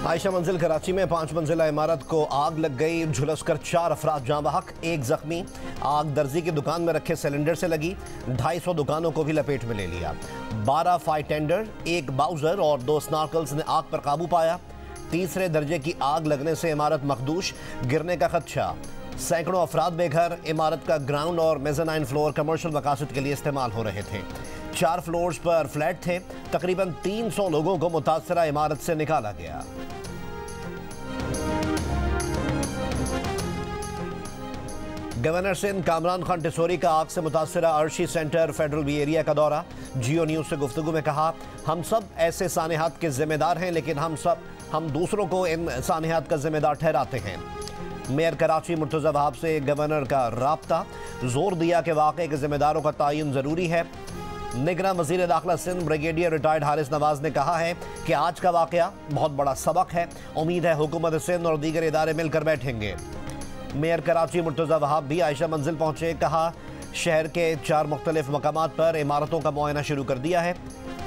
आयशा मंजिल कराची में 5 मंजिला इमारत को आग लग गई। झुलसकर 4 अफराद जाँ बहक, 1 जख्मी। आग दर्जी की दुकान में रखे सिलेंडर से लगी। 250 दुकानों को भी लपेट में ले लिया। 12 फायर टेंडर, 1 बाउजर और 2 स्नार्कल्स ने आग पर काबू पाया। तीसरे दर्जे की आग लगने से इमारत मखदूश, गिरने का खदशा। सैकड़ों अफराद बेघर। इमारत का ग्राउंड और मेज़ानाइन फ्लोर कमर्शियल मकासद के लिए इस्तेमाल हो रहे थे। 4 फ्लोर्स पर फ्लैट थे। तकरीबन 300 लोगों को मुतासरा इमारत से निकाला गया। गवर्नर सिंध कामरान खान टिसोरी का आग से मुतासरा Arshi centre federal B area का दौरा। जियो न्यूज से गुफ्तगू में कहा, हम सब ऐसे सानेहात के जिम्मेदार हैं, लेकिन हम दूसरों को इन सानेहात का जिम्मेदार ठहराते हैं। मेयर कराची मुर्तज़ा वहाब से गवर्नर का राब्ता, जोर दिया कि वाक़े के जिम्मेदारों का तयन ज़रूरी है। निगरान वज़ीर दाखिला सिंध ब्रिगेडियर रिटायर्ड हारिस नवाज ने कहा है कि आज का वाक़या बहुत बड़ा सबक है। उम्मीद है हुकूमत सिंध और दीगर इदारे मिलकर बैठेंगे। मेयर कराची मुर्तज़ा वहाब भी आयशा मंजिल पहुंचे। कहा, शहर के 4 मुख्तलिफ मकामात पर इमारतों का मुआयना शुरू कर दिया है।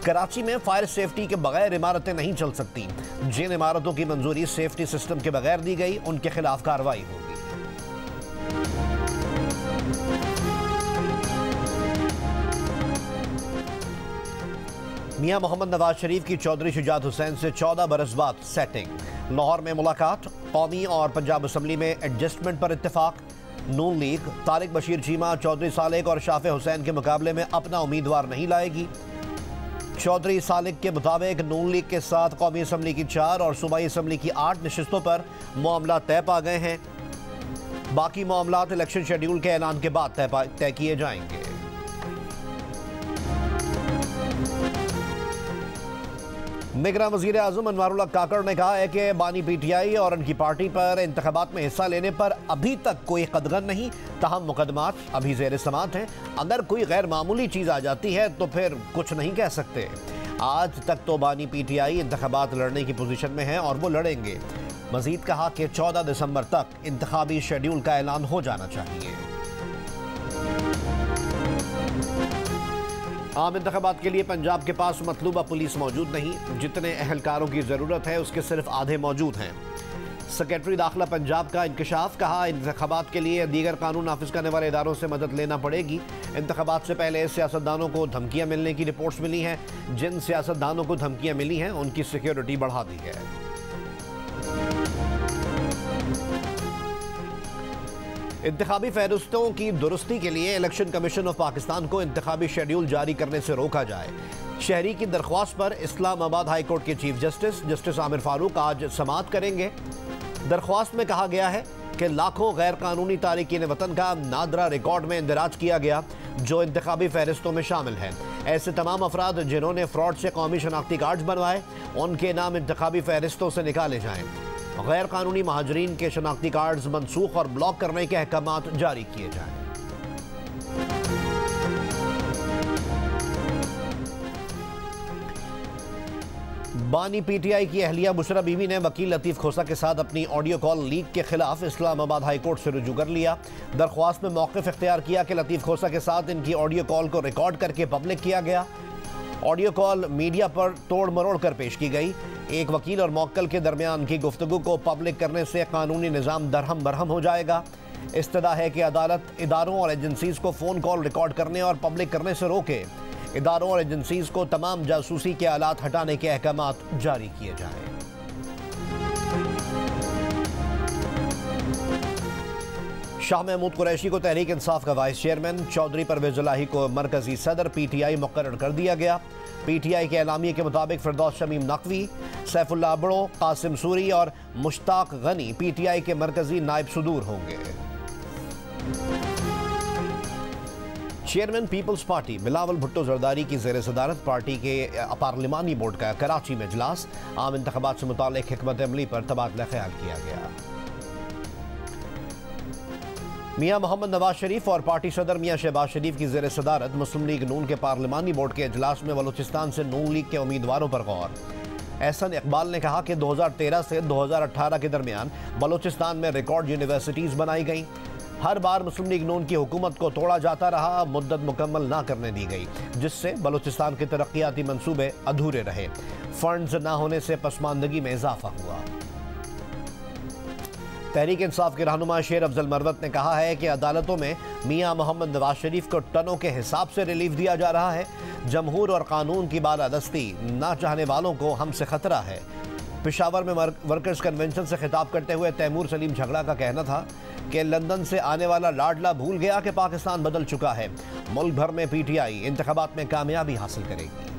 कराची में फायर सेफ्टी के बगैर इमारतें नहीं चल सकती। जिन इमारतों की मंजूरी सेफ्टी सिस्टम के बगैर दी गई, उनके खिलाफ कार्रवाई होगी। मियां मोहम्मद नवाज शरीफ की चौधरी शुजात हुसैन से 14 बरस बाद सेटिंग। लाहौर में मुलाकात। कौमी और पंजाब असम्बली में एडजस्टमेंट पर इत्तेफाक। नून लीग तारिक बशीर चीमा चौधरी सालिक और शाफे हुसैन के मुकाबले में अपना उम्मीदवार नहीं लाएगी। चौधरी सालिक के मुताबिक नून लीग के साथ कौमी असम्बली की 4 और सूबाई असम्बली की 8 नशिस्तों पर मामला तय पा गए हैं। बाकी मामला इलेक्शन शेड्यूल के ऐलान के बाद तय किए जाएंगे। निगरान वज़ीर आज़म अनवारुल्लाह काकड़ ने कहा है कि बानी पीटीआई और उनकी पार्टी पर इंतखाबात में हिस्सा लेने पर अभी तक कोई कदगन नहीं, तहम मुकदमात अभी ज़ेर समाअत हैं। अगर कोई गैर मामूली चीज़ आ जाती है तो फिर कुछ नहीं कह सकते। आज तक तो बानी पीटीआई इंतखाबात लड़ने की पोजीशन में है और वो लड़ेंगे। मज़ीद कहा कि 14 दिसंबर तक इंतखाबी शेड्यूल का ऐलान हो जाना चाहिए। आम इंतखाबात के लिए पंजाब के पास मतलूबा पुलिस मौजूद नहीं। जितने अहलकारों की ज़रूरत है उसके सिर्फ आधे मौजूद हैं। सेक्रेटरी दाखिला पंजाब का इंकशाफ। कहा, इंतखाबात के लिए दीगर कानून नाफिज करने वाले इदारों से मदद लेना पड़ेगी। इंतखाबात से पहले सियासतदानों को धमकियाँ मिलने की रिपोर्ट्स मिली हैं। जिन सियासतदानों को धमकियाँ मिली हैं उनकी सिक्योरिटी बढ़ा दी है। इंतखाबी फहरिस्तों की दुरुस्ती के लिए इलेक्शन कमीशन ऑफ पाकिस्तान को इंतखाबी शेड्यूल जारी करने से रोका जाए। शहरी की दरख्वास्त पर इस्लामाबाद हाई कोर्ट के चीफ जस्टिस आमिर फारूक आज समाअत करेंगे। दरख्वास्त में कहा गया है कि लाखों गैर कानूनी तारिकीन वतन का नादरा रिकॉर्ड में इंदराज किया गया जो इंतखाबी फहरिस्तों में शामिल हैं। ऐसे तमाम अफराद जिन्होंने फ्रॉड से कौमी शनाख्ती कार्ड बनवाए, उनके नाम इंतखाबी फहरिस्तों से निकाले जाएँ। गैर कानूनी महाजरीन के शनाख्ती कार्ड्स मनसूख और ब्लॉक करने के अहकामात जारी किए जाएं। बानी पीटीआई की अहलिया बुशरा बीवी ने वकील लतीफ़ खोसा के साथ अपनी ऑडियो कॉल लीक के खिलाफ इस्लामाबाद हाई कोर्ट से रुजू कर लिया। दरख्वास्त में मौक़िफ़ इख्तियार किया कि लतीफ़ खोसा के साथ इनकी ऑडियो कॉल को रिकॉर्ड करके पब्लिक किया गया। ऑडियो कॉल मीडिया पर तोड़ मरोड़ कर पेश की गई। एक वकील और मौक्कल के दरमियान की गुफ्तगू को पब्लिक करने से कानूनी निज़ाम दरहम बरहम हो जाएगा। इस्तदा है कि अदालत इदारों और एजेंसीज़ को फ़ोन कॉल रिकॉर्ड करने और पब्लिक करने से रोके। इदारों और एजेंसीज़ को तमाम जासूसी के आलात हटाने के अहकामात जारी किए जाएँ। शाह महमूद कुरैशी को तहरीक इंसाफ का वाइस चेयरमैन, चौधरी परवेज़ इलाही को मरकजी सदर पीटीआई मुकर्रर कर दिया गया। पीटीआई के एलामिये के मुताबिक फिरदौस शमीम नकवी, सैफुल्लाह अबड़ो, कासिम सूरी और मुश्ताक गनी पीटीआई के मरकजी नायब सदूर होंगे। Chairman Peoples Party Bilawal Bhutto Zardari की ज़ेर सदारत पार्टी के पार्लिमानी बोर्ड का कराची में इजलास। आम इंतखाबात से मुताल्लिक़ हिकमत अमली पर तबादला ख्याल किया गया। मियां मोहम्मद नवाज शरीफ और पार्टी सदर मियां शहबाज शरीफ की ज़ेर सदारत मुस्लिम लीग नून के पार्लिमानी बोर्ड के इजलास में बलूचिस्तान से नून लीग के उम्मीदवारों पर गौर। एहसन इकबाल ने कहा कि 2013 से 2018 के दरमियान बलूचिस्तान में रिकॉर्ड यूनिवर्सिटीज़ बनाई गईं। हर बार मुस्लिम लीग नून की हुकूमत को तोड़ा जाता रहा, मुद्दत मुकम्मल ना करने दी गई, जिससे बलूचिस्तान के तरक्याती मंसूबे अधूरे रहे। फंड्स ना होने से पसमानदगी में इजाफा हुआ। तहरीक इंसाफ के रहनुमा शेर अफजल मरवत ने कहा है कि अदालतों में मियां मोहम्मद नवाज शरीफ को टनों के हिसाब से रिलीफ दिया जा रहा है। जमहूर और कानून की बालादस्ती ना चाहने वालों को हमसे खतरा है। पेशावर में वर्कर्स कन्वेंशन से खिताब करते हुए तैमूर सलीम झगड़ा का कहना था कि लंदन से आने वाला लाडला भूल गया कि पाकिस्तान बदल चुका है। मुल्क भर में पीटीआई इंतखाबात में कामयाबी हासिल करेगी।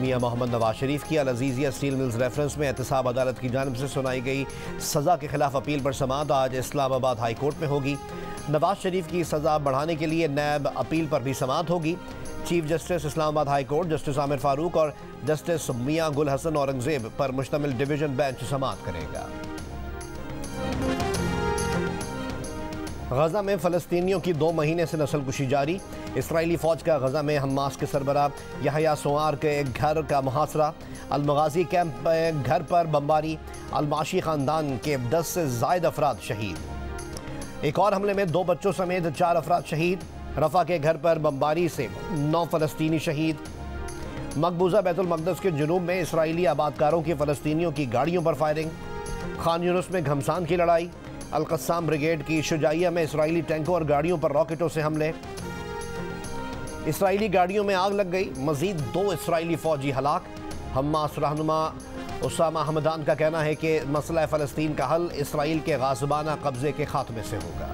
मियां मोहम्मद नवाज शरीफ की अल अजीजिया स्टील मिल्स रेफरेंस में एहतसाब अदालत की जानिब से सुनाई गई सज़ा के खिलाफ अपील पर समाअत आज इस्लामाबाद हाई कोर्ट में होगी। नवाज शरीफ की सज़ा बढ़ाने के लिए नैब अपील पर भी समाअत होगी। Chief justice Islamabad high court justice Aamir Farooq और जस्टिस मियां गुल हसन औरंगजेब पर मुश्तमिल डिवीजन बेंच समाअत करेगा। गजा में फ़लस्तीनियों की 2 महीने से नस्लकुशी जारी। इसराइली फ़ौज का गजा में हमास के सरबराह यहया सोआर के घर का मुहासरा। अल-मगाज़ी कैंप घर पर बमबारी। अल-माशी ख़ानदान के 10 से ज़ायद अफराद शहीद। एक और हमले में 2 बच्चों समेत 4 अफराद शहीद। रफ़ा के घर पर बमबारी से 9 फ़लस्तीनी शहीद। मकबूजा बैतुल मक़दस के जुनूब में इसराइली आबादकारों की फ़लस्तीनियों की गाड़ियों पर फायरिंग। खान यूनुस में घमसान की लड़ाई। अल-क़स्साम ब्रिगेड की शुजाइया में इसराइली टैंकों और गाड़ियों पर रॉकेटों से हमले। इसराइली गाड़ियों में आग लग गई। मज़ीद 2 इसराइली फ़ौजी हलाक। हमास रहनुमा उसामा हमदान का कहना है कि मसला फ़लस्तीन का हल इसराइल के गाज़िबाना कब्ज़े के खात्मे से होगा।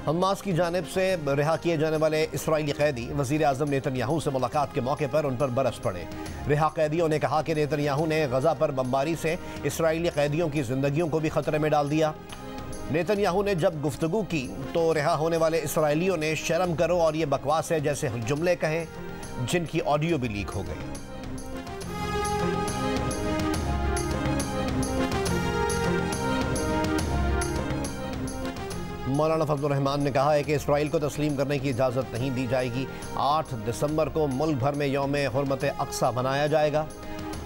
हमास की जानिब से रिहा किए जाने वाले इसराइली कैदी वज़ीर आज़म नेतन्याहू से मुलाकात के मौके पर उन पर बरस पड़े। रिहा कैदियों ने कहा कि नेतन्याहू ने गजा पर बमबारी से इसराइली कैदियों की ज़िंदगियों को भी ख़तरे में डाल दिया। नेतन्याहू ने जब गुफ्तगू की तो रिहा होने वाले इसराइलियों ने शर्म करो और ये बकवास है जैसे जुमले कहे, जिनकी ऑडियो भी लीक हो गई। मौलाना फजलुर रहमान ने कहा है कि इसराइल को तस्लीम करने की इजाज़त नहीं दी जाएगी। 8 दिसंबर को मुल्क भर में यौम हुर्मत अक्सा मनाया जाएगा।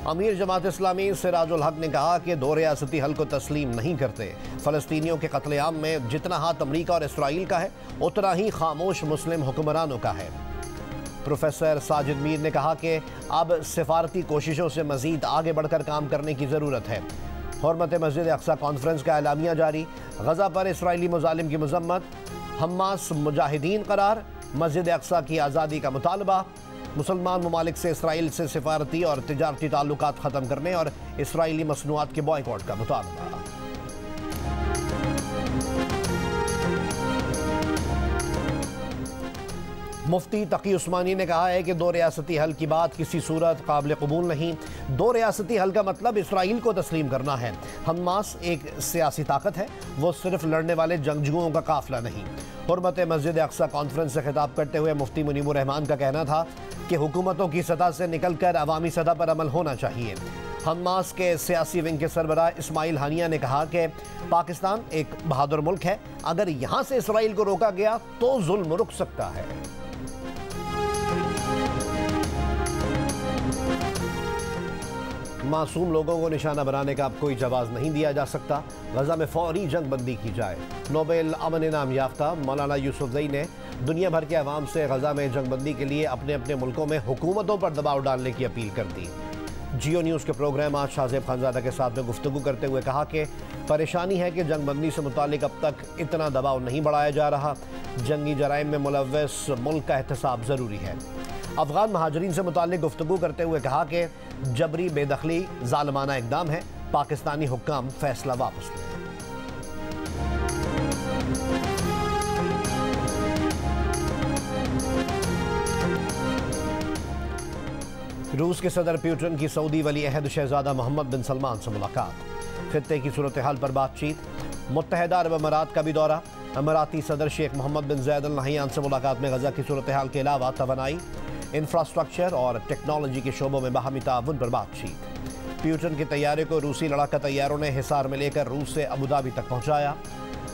अमीर जमात इस्लामी सिराजुल हक ने कहा कि 2 रियासती हल को तस्लीम नहीं करते। फ़लस्तीनियों के कत्लेआम में जितना हाथ अमरीका और इसराइल का है, उतना ही खामोश मुस्लिम हुक्मरानों का है। प्रोफेसर साजिद मीर ने कहा कि अब सिफारती कोशिशों से मज़ीद आगे बढ़कर काम करने की ज़रूरत है। हुर्मत मस्जिद अक्सा कॉन्फ्रेंस का एलामिया जारी। गजा पर इसराइली मुजालिम की मजम्मत। हमास मुजाहिदीन करार। मस्जिद अक्सा की आज़ादी का मुतालबा। मुसलमान ममालिक से इसराइल से सिफारती और तिजारती ताल्लुकात ख़त्म करने और इसराइली मसनूआत के बॉयकॉट का मुतालबा। मुफ्ती तकी उस्मानी ने कहा है कि 2 रियासती हल की बात किसी सूरत काबिल कबूल नहीं। 2 रियासती हल का मतलब इसराइल को तस्लीम करना है। हमास एक सियासी ताकत है, वो सिर्फ लड़ने वाले जंगजुओं का काफिला नहीं। हुर्मत मस्जिद अक्सा कॉन्फ्रेंस से खिताब करते हुए मुफ्ती मुनीमुर रहमान का कहना था कि हुकूमतों की सतह से निकलकर अवामी सतह पर अमल होना चाहिए। हमास के सियासी विंग के सरबराह इस्माइल हानिया ने कहा कि पाकिस्तान एक बहादुर मुल्क है, अगर यहाँ से इसराइल को रोका गया तो जुल्म रुक सकता है। मासूम लोगों को निशाना बनाने का अब कोई जवाब नहीं दिया जा सकता। गजा में फौरी जंग बंदी की जाए। नोबेल अमन इनाम याफ्ता मौलाना यूसुफजई ने दुनिया भर के अवाम से गजा में जंग बंदी के लिए अपने अपने मुल्कों में हुकूमतों पर दबाव डालने की अपील कर दी। जियो न्यूज़ के प्रोग्राम आज शाहजेब खानजादा के साथ में गुफ्तगू करते हुए कहा कि परेशानी है कि जंग बंदी से मुतालिक अब तक इतना दबाव नहीं बढ़ाया जा रहा। जंगी जराइम में मुलव्वस मुल्क का एहतसाब ज़रूरी है। अफगान महाजरीन से मुतालिक गुफ्तगू करते हुए कहा कि जबरी बेदखली जालिमाना इक़दाम है। पाकिस्तानी हुक्काम फैसला वापस लें। रूस के सदर प्यूटन की सऊदी वली अहद शहजादा मोहम्मद बिन सलमान से मुलाकात। खित्ते की सूरत हाल पर बातचीत। मुत्तहिदा अरब अमारात का भी दौरा। अमाराती सदर शेख मोहम्मद बिन ज़ायद अल नहयान से मुलाकात में गजा की सूरत हाल के अलावा तवानाई, इंफ्रास्ट्रक्चर और टेक्नोलॉजी के शोबों में बाहमी ताउन पर बातचीत। प्यूटन के तैयारे को रूसी लड़ाका तैयारों ने हिसार में लेकर रूस से अबूधाबी तक पहुँचाया।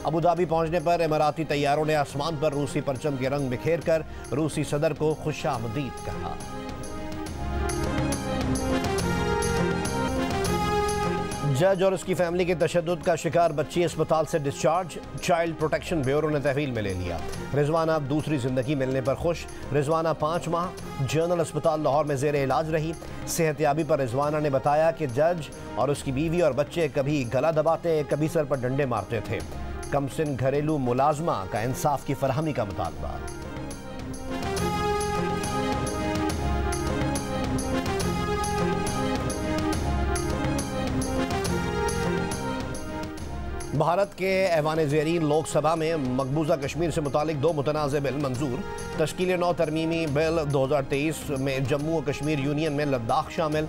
अबू धाबी पहुंचने पर इमाराती तैयारों ने आसमान पर रूसी परचम के रंग बिखेर कर रूसी सदर को खुशामदीद कहा। जज और उसकी फैमिली के तशद्दुद का शिकार बच्ची अस्पताल से डिस्चार्ज, चाइल्ड प्रोटेक्शन ब्यूरो ने तहवील में ले लिया। रिजवाना अब दूसरी जिंदगी मिलने पर खुश। रिजवाना 5 माह जनरल अस्पताल लाहौर में जेर इलाज रही। सेहतयाबी पर रिजवाना ने बताया कि जज और उसकी बीवी और बच्चे कभी गला दबाते, कभी सर पर डंडे मारते थे। कमसिन घरेलू मुलाजमा का इंसाफ की फरहमी का मुतालबा। भारत के ऐवान ज़ेरीन लोकसभा में मकबूजा कश्मीर से मुतालिक 2 मुतनाज़ बिल मंजूर। तश्कील 9 तरमीमी बिल 2023 में जम्मू और कश्मीर यूनियन में लद्दाख शामिल।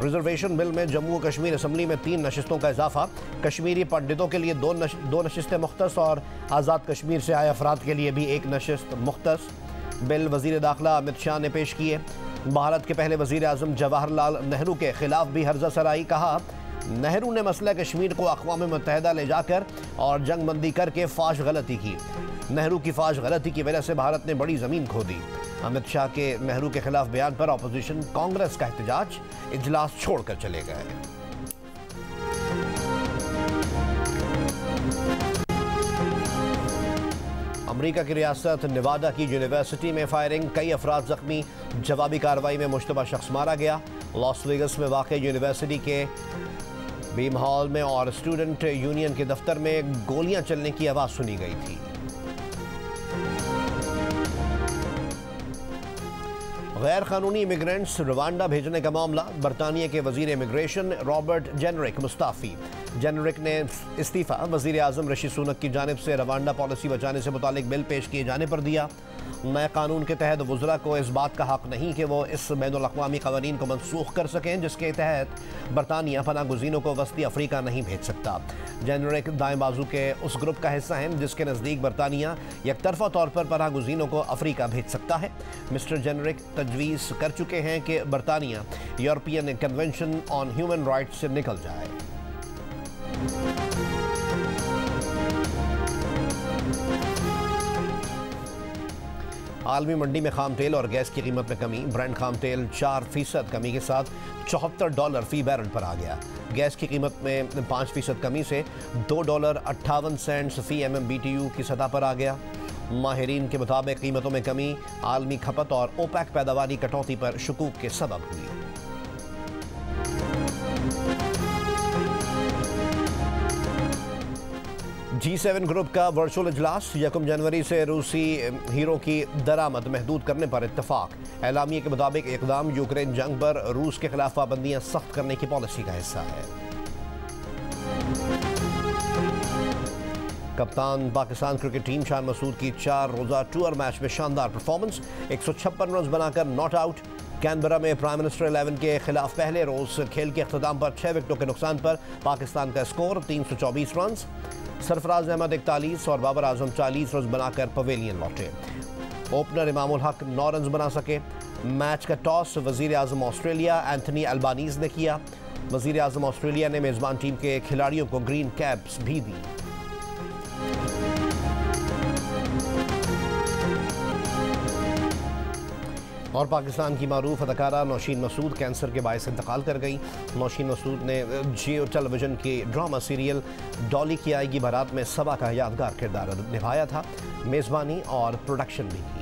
रिजर्वेशन बिल में जम्मू और कश्मीर असम्बली में 3 नशिस्तों का इजाफा। कश्मीरी पंडितों के लिए 2 नशिस्तें मुख्तस और आज़ाद कश्मीर से आए अफराद के लिए भी 1 नशिस्त मुख्तस। बिल वज़ीर दाखिला अमित शाह ने पेश किए। भारत के पहले वज़ीर आज़म जवाहरलाल नेहरू के खिलाफ भी हर्जा सराई। कहा, नेहरू ने मसला कश्मीर को अक़वाम मुत्तहिदा ले जाकर और जंगबंदी करके फाश गलती की। नेहरू की फाश गलती की वजह से भारत ने बड़ी ज़मीन खो दी। अमित शाह के नेहरू के खिलाफ बयान पर अपोजिशन कांग्रेस का एहतजाज, इजलास छोड़कर चले गए। अमेरिका की रियासत नेवादा की यूनिवर्सिटी में फायरिंग, कई अफराद जख्मी। जवाबी कार्रवाई में मुश्तबा शख्स मारा गया। लॉस वेगस में वाक़ यूनिवर्सिटी के बीम हॉल में और स्टूडेंट यूनियन के दफ्तर में गोलियां चलने की आवाज़ सुनी गई थी। गैर कानूनी इमिग्रेंट्स रवांडा भेजने का मामला, बरतानिया के वजीर immigration Robert generic Mustafi. Generic ने इस्तीफ़ा वज़ीर आज़म ऋषि सुनक की जानिब से रवांडा पॉलिसी बचाने से मुतालिक बिल पेश किए जाने पर दिया। नए कानून के तहत वज़रा को इस बात का हक़ नहीं कि वो इस बैनुल अक़वामी क़वानीन को मनसूख कर सकें जिसके तहत बरतानिया पनाह गुज़ीनों को वस्ती अफ्रीका नहीं भेज सकता। जेनरिक दाएँ बाजू के उस ग्रुप का हिस्सा हैं जिसके नज़दीक बरतानिया यकतरफ़ा तौर पर पनाह गुज़ीनों को अफ्रीका भेज सकता है। मिस्टर जेनरिक तजवीज़ कर चुके हैं कि बरतानिया European convention on human rights से निकल जाए। आलमी मंडी में खाम तेल और गैस की कीमत में कमी। ब्रेंट खाम तेल 4% कमी के साथ $74 फी बैरल पर आ गया। गैस की कीमत में 5% कमी से $2.58 फी MMBTU की सतह पर आ गया। माहिरीन के मुताबिक कीमतों में कमी आलमी खपत और ओपेक पैदावारी कटौती पर शकूक के सबब हुई। G7 ग्रुप का वर्चुअल इजलास, 1 जनवरी से रूसी हीरो की दरामद महदूद करने पर इत्तफाक। एलामिये के मुताबिक इक़दाम यूक्रेन जंग पर रूस के खिलाफ पाबंदियां सख्त करने की पॉलिसी का हिस्सा है। कप्तान पाकिस्तान क्रिकेट टीम शान मसूद की 4 रोज़ा टूर मैच में शानदार परफॉर्मेंस, 156 रन बनाकर नॉट आउट। कैनबरा में प्राइम मिनिस्टर 11 के खिलाफ पहले रोज़ खेल के अख्ताम पर 6 विकेटों के नुकसान पर पाकिस्तान का स्कोर 324 रन। सरफराज अहमद 41 और बाबर आजम 40 रन बनाकर पवेलियन लौटे। ओपनर इमामुल हक 9 रन बना सके। मैच का टॉस वज़ीर आज़म ऑस्ट्रेलिया एंथनी अल्बानीज़ ने किया। वज़ीर आज़म ऑस्ट्रेलिया ने मेज़बान टीम के खिलाड़ियों को ग्रीन कैप्स भी दी। और पाकिस्तान की मारूफ अदाकारा नौशीन मसूद कैंसर के बायस इंतकाल कर गई। नौशीन मसूद ने जियो टेलीविज़न के ड्रामा सीरियल डॉली की आएगी बारात में सबा का यादगार किरदार निभाया था। मेज़बानी और प्रोडक्शन भी की।